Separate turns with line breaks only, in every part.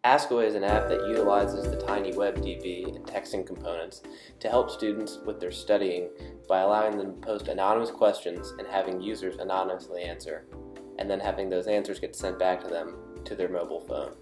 Askaway is an app that utilizes the TinyWebDB and texting components to help students with their studying by allowing them to post anonymous questions and having users anonymously answer, and then having those answers get sent back to them to their mobile phone.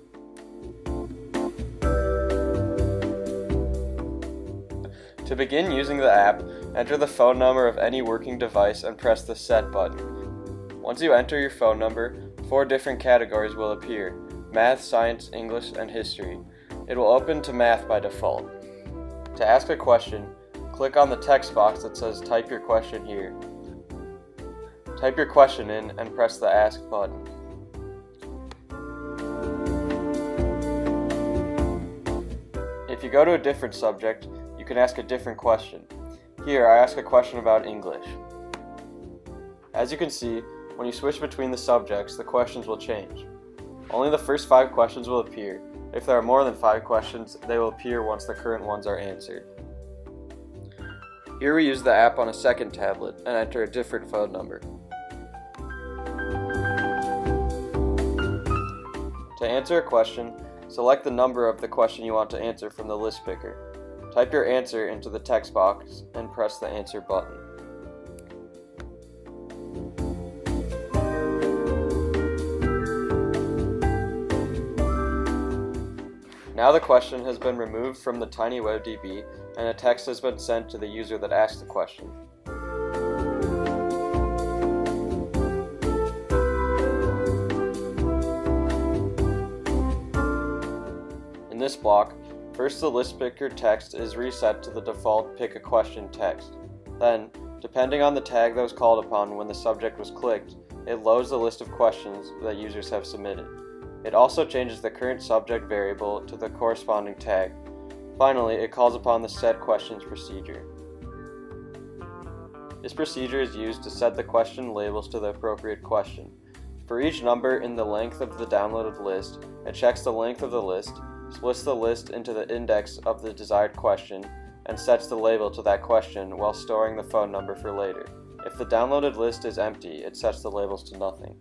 To begin using the app, enter the phone number of any working device and press the Set button. Once you enter your phone number, 4 different categories will appear: Math, Science, English, and History. It will open to Math by default. To ask a question, click on the text box that says Type your question here. Type your question in and press the Ask button. If you go to a different subject, you can ask a different question. Here, I ask a question about English. As you can see, when you switch between the subjects, the questions will change. Only the first 5 questions will appear. If there are more than 5 questions, they will appear once the current ones are answered. Here we use the app on a second tablet and enter a different phone number. To answer a question, select the number of the question you want to answer from the list picker. Type your answer into the text box and press the Answer button. Now the question has been removed from the TinyWebDB and a text has been sent to the user that asked the question. In this block, first the list picker text is reset to the default Pick a Question text. Then, depending on the tag that was called upon when the subject was clicked, it loads the list of questions that users have submitted. It also changes the current subject variable to the corresponding tag. Finally, it calls upon the Set Questions procedure. This procedure is used to set the question labels to the appropriate question. For each number in the length of the downloaded list, it checks the length of the list, splits the list into the index of the desired question, and sets the label to that question while storing the phone number for later. If the downloaded list is empty, it sets the labels to nothing.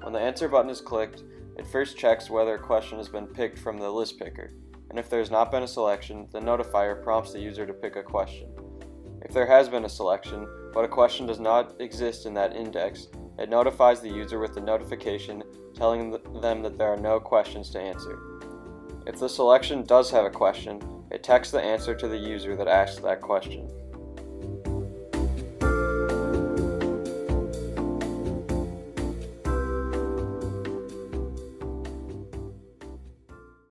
When the Answer button is clicked, it first checks whether a question has been picked from the list picker, and if there has not been a selection, the notifier prompts the user to pick a question. If there has been a selection, but a question does not exist in that index, it notifies the user with a notification telling them that there are no questions to answer. If the selection does have a question, it texts the answer to the user that asked that question.